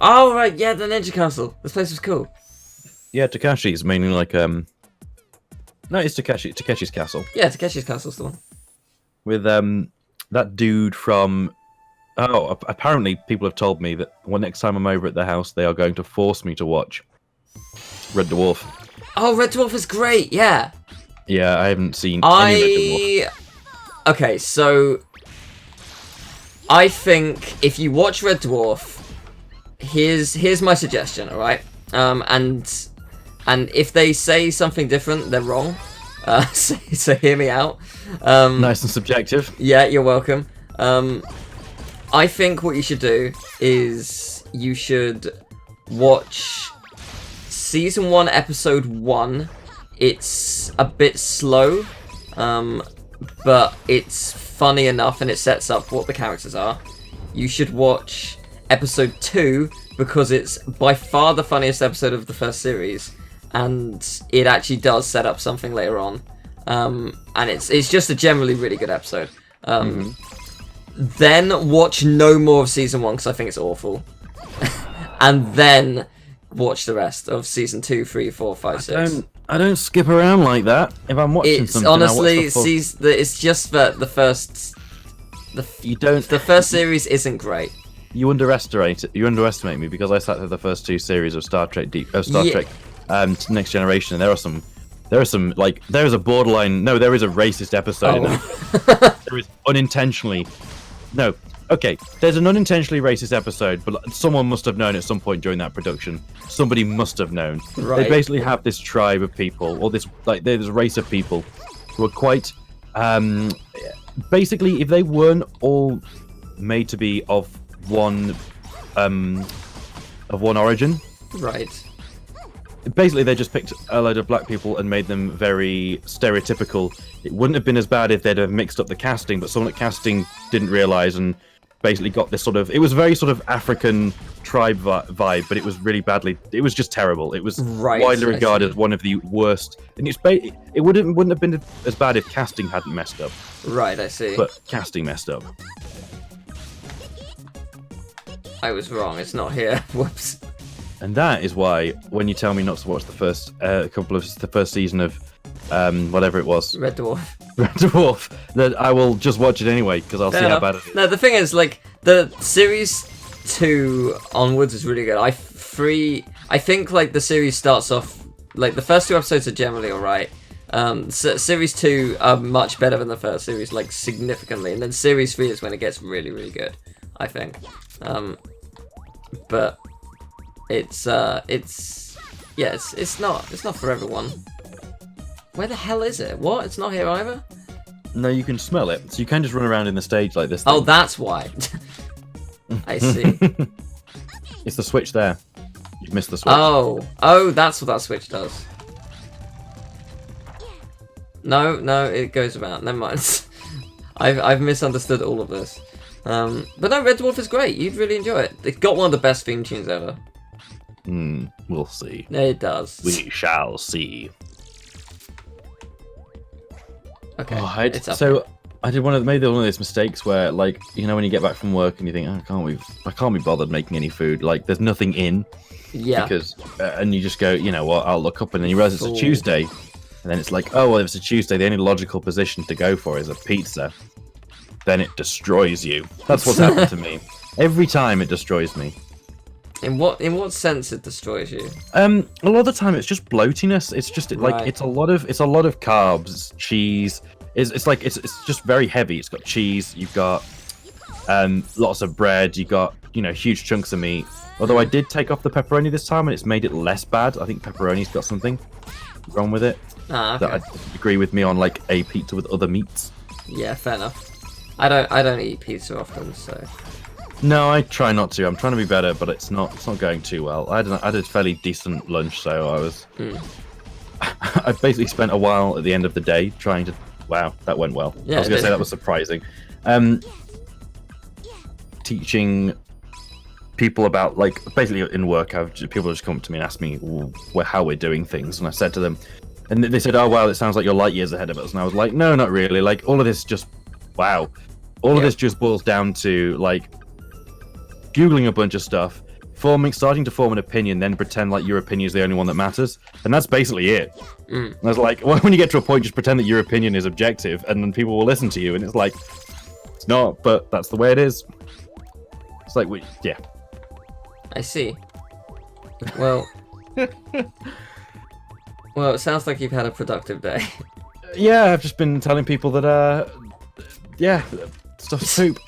Oh right, yeah, the Ninja Castle. This place was cool. Yeah, Takashi's meaning like no, it's Takeshi's castle Yeah, Takeshi's Castle's the one. with that dude from. Oh, apparently people have told me that next time I'm over at their house, they are going to force me to watch Red Dwarf. Oh, Red Dwarf is great. Yeah. Yeah, I haven't seen any Red Dwarf. Okay, so I think if you watch Red Dwarf, here's my suggestion. All right, and if they say something different, they're wrong. So hear me out. Nice and subjective. Yeah, you're welcome. I think what you should do is you should watch season 1, episode 1. It's a bit slow, but it's funny enough and it sets up what the characters are. You should watch episode 2 because it's by far the funniest episode of the first series, and it actually does set up something later on. And it's just a generally really good episode. Then watch no more of season 1 because I think it's awful, and then watch the rest of season 2, 3, 4, 5, 6. I don't skip around like that. If I'm watching It's something, honestly, I watch the full... it's just that the first series isn't great. You underestimate me because I sat through the first 2 series of Star Trek Trek Next Generation, and there is a borderline. No, there is a racist episode in there. There is unintentionally. No, okay. There's an unintentionally racist episode, but someone must have known at some point during that production. Somebody must have known. Right. They basically have this tribe of people, or this race of people, who are quite. Basically, if they weren't all made to be of one origin, Right. basically they just picked a load of black people and made them very stereotypical. It wouldn't have been as bad if they'd have mixed up the casting, but someone at casting didn't realise and basically got this sort of... It was very sort of African tribe vibe, but it was really badly... It was just terrible. It was widely regarded as one of the worst... And it wouldn't have been as bad if casting hadn't messed up. Right, I see. But casting messed up. I was wrong. It's not here. Whoops. And that is why, when you tell me not to watch the first the first season of whatever it was, Red Dwarf, that I will just watch it anyway because I'll see how bad it is. No, the thing is, like, the series 2 onwards is really good. I think like the series starts off like the first 2 episodes are generally alright. Series 2 are much better than the first series, like significantly, and then series 3 is when it gets really, really good, I think. But it's not for everyone. Where the hell is it? What? It's not here either? No, you can smell it, so you can just run around in the stage like this. Oh, that's why. I see. It's the switch there. You've missed the switch. Oh, that's what that switch does. No, it goes around. Never mind. I've misunderstood all of this. But no, Red Dwarf is great. You'd really enjoy it. It's got one of the best theme tunes ever. We'll see. It does. We shall see. Okay. I did made one of those mistakes where, like, you know, when you get back from work and you think, I can't be bothered making any food. Like, there's nothing in. Yeah. Because and you just go, you know what? I'll look up, and then you realize it's a Tuesday, and then it's like, oh well, if it's a Tuesday, the only logical position to go for is a pizza. Then it destroys you. That's what's happened to me. Every time it destroys me. In what sense it destroys you? A lot of the time it's just bloatiness. It's just like Right. it's a lot of carbs, cheese. It's just very heavy. It's got cheese. You've got lots of bread. You got huge chunks of meat. Although I did take off the pepperoni this time and it's made it less bad. I think pepperoni's got something wrong with it. Okay. That I agree with me on, like a pizza with other meats. Yeah, fair enough. I don't eat pizza often, so. No, I try not to. I'm trying to be better, but it's not going too well. I had a fairly decent lunch, so I was. I basically spent a while at the end of the day trying to. Wow, that went well. Yeah, I was going to say that was surprising. Teaching people about, like, basically in work, people just come up to me and ask me how we're doing things, and I said to them, and they said, "Oh wow, it sounds like you're light years ahead of us," and I was like, "No, not really. Like, all of this just, wow, all of this just boils down to like." Googling a bunch of stuff, starting to form an opinion, then pretend like your opinion is the only one that matters, and that's basically it. And I was like, when you get to a point, just pretend that your opinion is objective, and then people will listen to you, and it's like, it's not, but that's the way it is. It's like, yeah. I see. Well, well, it sounds like you've had a productive day. Yeah, I've just been telling people that, yeah, stuff's poop.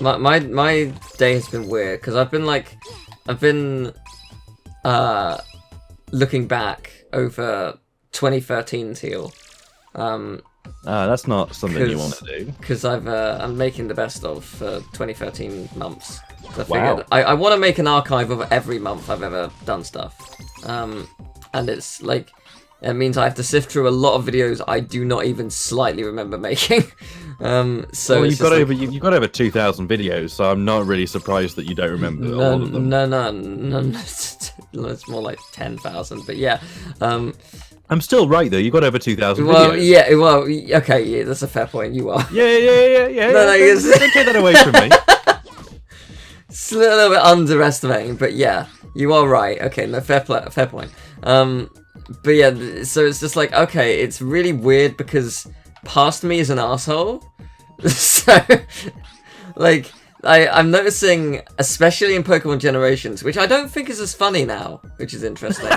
My day has been weird because I've been looking back over 2013 Teal. That's not something you want to do. Because I'm making the best of 2013 months. So I Wow. figured I want to make an archive of every month I've ever done stuff. And it's like, it means I have to sift through a lot of videos I do not even slightly remember making. So well, you've got over 2,000 videos, so I'm not really surprised that you don't remember all of them. No. It's more like 10,000, but yeah. I'm still right though. You got over 2,000 Well, videos. yeah. Well, okay. Yeah, that's a fair point. You are. Yeah. No, Don't take that away from me. It's a little bit underestimating, but yeah, you are right. Okay, no, fair point. But yeah, so it's just like, okay, it's really weird because past me is an asshole. So, like, I'm noticing, especially in Pokemon Generations, which I don't think is as funny now, which is interesting.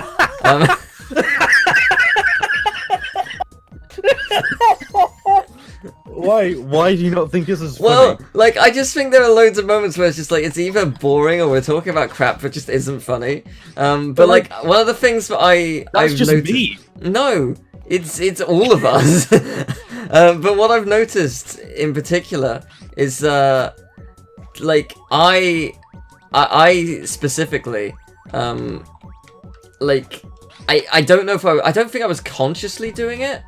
Why do you not think this is funny? Well, like, I just think there are loads of moments where it's just like, it's either boring or we're talking about crap that just isn't funny. But like, one of the things that I've just noticed... me. No, it's all of us. But what I've noticed in particular is, like, I specifically, like, I don't know if I don't think I was consciously doing it,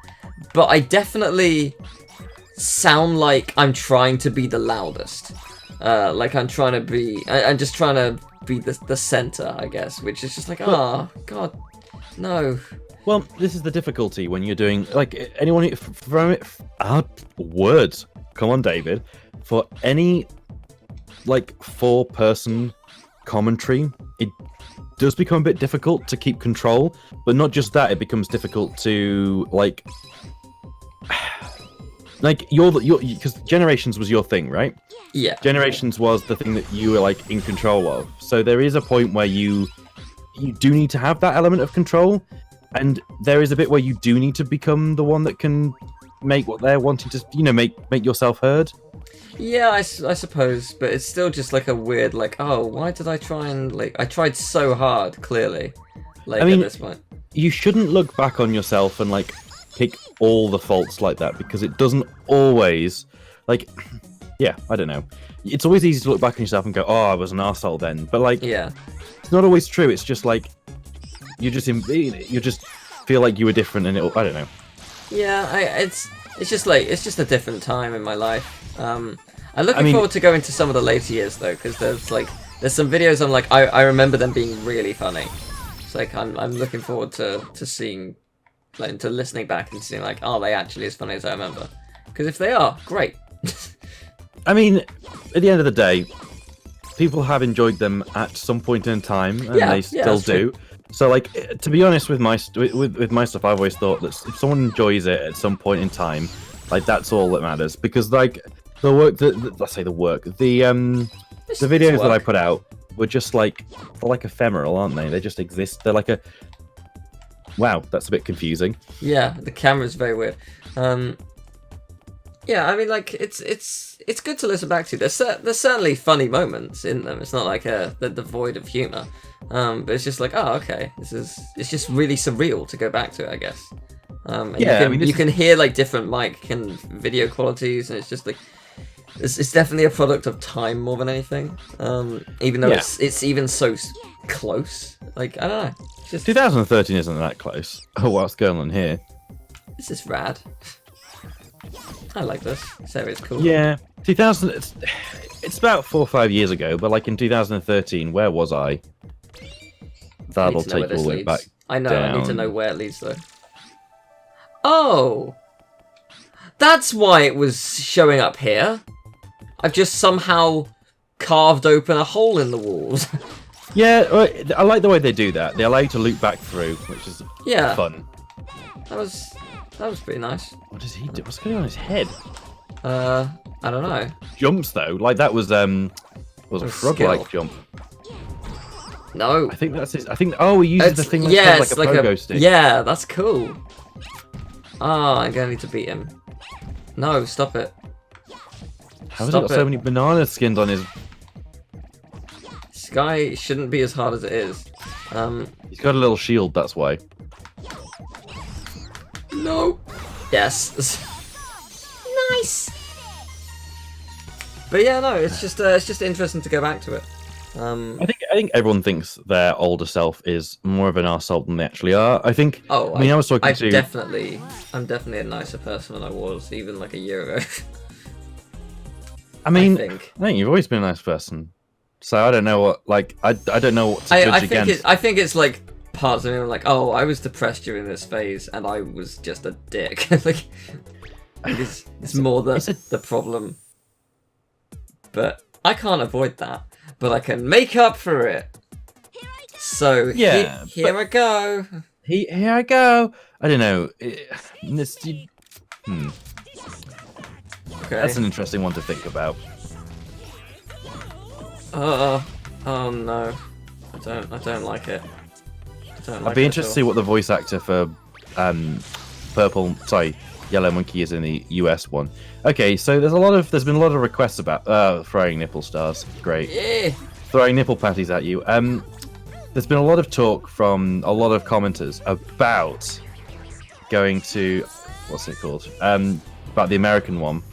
but I definitely sound like I'm trying to be the loudest. Like I'm trying to be, I'm just trying to be the center, I guess, which is just like, God, no. Well, this is the difficulty when you're doing, like, anyone from it, words. Come on, David. For any, like, 4-person commentary, it does become a bit difficult to keep control, but not just that, it becomes difficult to, like, because Generations was your thing, right? Yeah. Generations was the thing that you were, like, in control of. So there is a point where you do need to have that element of control, and there is a bit where you do need to become the one that can make what they're wanting to, make yourself heard. Yeah, I suppose, but it's still just like a weird, like, oh, why did I try and, like, I tried so hard, clearly, like, at this point. You shouldn't look back on yourself and, like, pick all the faults like that, because it doesn't always, like, yeah, I don't know. It's always easy to look back on yourself and go, oh, I was an arsehole then, but, like, yeah, it's not always true. It's just, like, you just feel like you were different, and I don't know. Yeah, it's just a different time in my life. I'm looking forward to going to some of the later years though, because there's some videos I'm like, I remember them being really funny. It's like I'm looking forward to seeing, like, to listening back and seeing, like, oh, they actually as funny as I remember. Because if they are, great. I mean, at the end of the day, people have enjoyed them at some point in time, and they still do. True. So, like, to be honest, with my stuff, I've always thought that if someone enjoys it at some point in time, like, that's all that matters. Because, like, the work the videos that I put out were just like, they're like ephemeral, aren't they? They just exist. They're like a... Wow, that's a bit confusing. Yeah, the camera's very weird. Yeah, I mean, like, it's good to listen back to. There's certainly funny moments in them. It's not like they're devoid of humor. But it's just like, oh, okay, it's just really surreal to go back to it, I guess. And yeah, you can hear, like, different mic and video qualities, and it's just like, it's definitely a product of time more than anything. Even though it's even so close. Like, I don't know. Just... 2013 isn't that close. Oh, what's going on here? This is rad. I like this. This area's cool. Yeah, 2000. It's about 4 or 5 years ago, but, like, in 2013, where was I? That'll take you all the way back. I know. Down. I need to know where it leads, though. Oh, that's why it was showing up here. I've just somehow carved open a hole in the walls. Yeah, I like the way they do that. They allow you to loop back through, which is Yeah. fun. That was pretty nice. What does he do? What's going on his head? I don't know. Jumps though, like that was a frog-like skill. jump. No. I think that's his. I think. Oh, he uses the thing that's yeah, like a pogo stick. Yeah, that's cool. Oh, I'm gonna need to beat him. No, stop it. How has he got so many banana skins on his? This guy shouldn't be as hard as it is. He's got a little shield. That's why. No. Yes. Nice. But yeah, no, it's just interesting to go back to it. I think everyone thinks their older self is more of an arsehole than they actually are. I think. Oh, I mean, I was talking to. I'm definitely a nicer person than I was even like a year ago. I mean, I think you've always been a nice person. So I don't know what, like, I don't know what to judge against. I think it's like parts of me are like, oh, I was depressed during this phase, and I was just a dick. Like, it's more the problem. But I can't avoid that. But I can make up for it. So yeah, here I go. Here I go. I don't know. Okay. That's an interesting one to think about. Oh no, I don't like it. I'd be interested to see what the voice actor for Yellow Monkey is in the US one. Okay, so there's been a lot of requests about throwing nipple stars. Great. Yeah. Throwing nipple patties at you. There's been a lot of talk from a lot of commenters about going to what's it called? About the American one.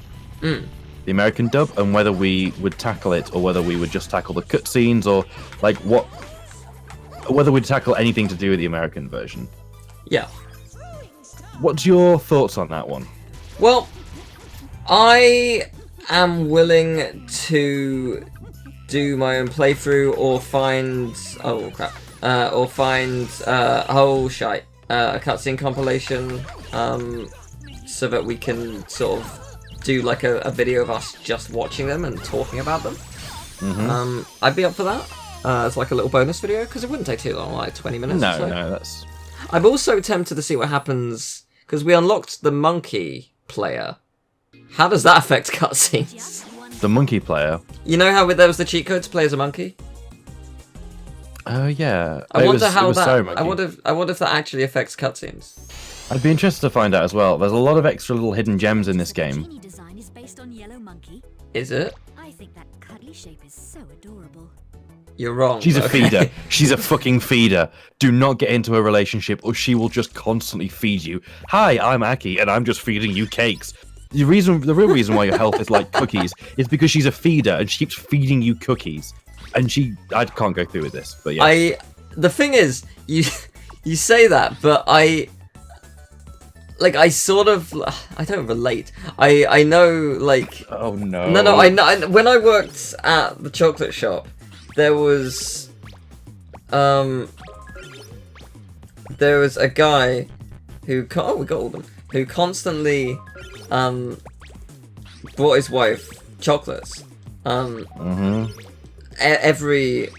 The American dub, and whether we would tackle it or whether we would just tackle the cutscenes, or like whether we'd tackle anything to do with the American version. Yeah. What's your thoughts on that one? Well, I am willing to do my own playthrough or find a cutscene compilation, so that we can sort of do like a video of us just watching them and talking about them. I'd be up for that as like a little bonus video, because it wouldn't take too long, like 20 minutes. No, or so. no, that's. I'm also tempted to see what happens, because we unlocked the monkey player. How does that affect cutscenes? The monkey player. You know how there was the cheat code to play as a monkey? Oh yeah. I wonder if that actually affects cutscenes. I'd be interested to find out as well. There's a lot of extra little hidden gems in this game. Design is based on Yellow Monkey. Is it? I think that cuddly shape is so adorable. You're wrong. She's a feeder. She's a fucking feeder. Do not get into a relationship or she will just constantly feed you. Hi, I'm Aki and I'm just feeding you cakes. The real reason why your health is like cookies is because she's a feeder and she keeps feeding you cookies. And I can't go through with this, but yeah. The thing is, you say that, but I don't relate. I know, like... Oh, no. No, I know. When I worked at the chocolate shop, there was a guy who... Oh, we got all of them. Who constantly brought his wife chocolates. Every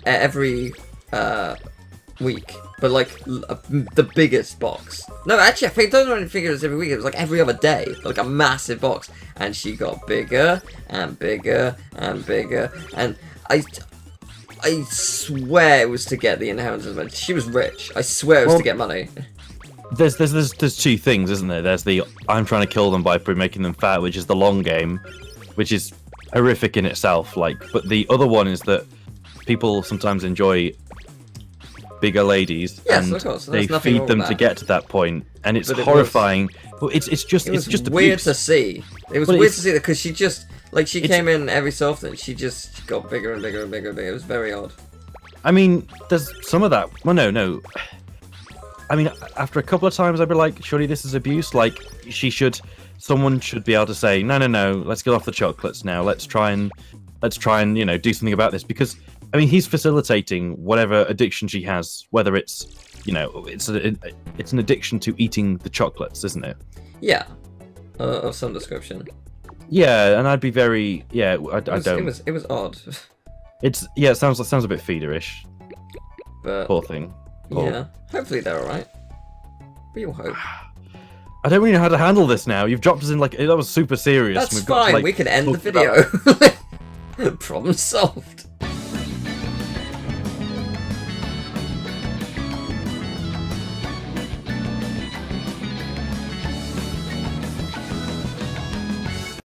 week, but like the biggest box. No, actually, I don't think it was every week. It was like every other day, like a massive box, and she got bigger and bigger and bigger. And I swear it was to get the inheritance. She was rich. I swear it was to get money. There's two things, isn't there? There's the I'm trying to kill them by making them fat, which is the long game, which is horrific in itself. Like, but the other one is that people sometimes enjoy bigger ladies, and of course. they feed them to get to that point, and it's horrifying. Well, it's just weird abuse. to see. It was weird to see that, because she just she came in every so often. She just got bigger and bigger and bigger and bigger. It was very odd. I mean, there's some of that. Well, no. I mean, after a couple of times, I'd be like, surely this is abuse. Like, someone should be able to say, no, let's get off the chocolates now. Let's try and do something about this, because I mean, he's facilitating whatever addiction she has, whether it's it's an addiction to eating the chocolates, isn't it? Yeah, of some description. Yeah, and I'd be very I don't. It was odd. It sounds a bit feederish. But Poor thing. Poor. yeah, hopefully they're alright. We all hope. I don't really know how to handle this now. You've dropped us in like that was super serious. That's We've got to, fine. like, We can end the talk about- video. Problem solved.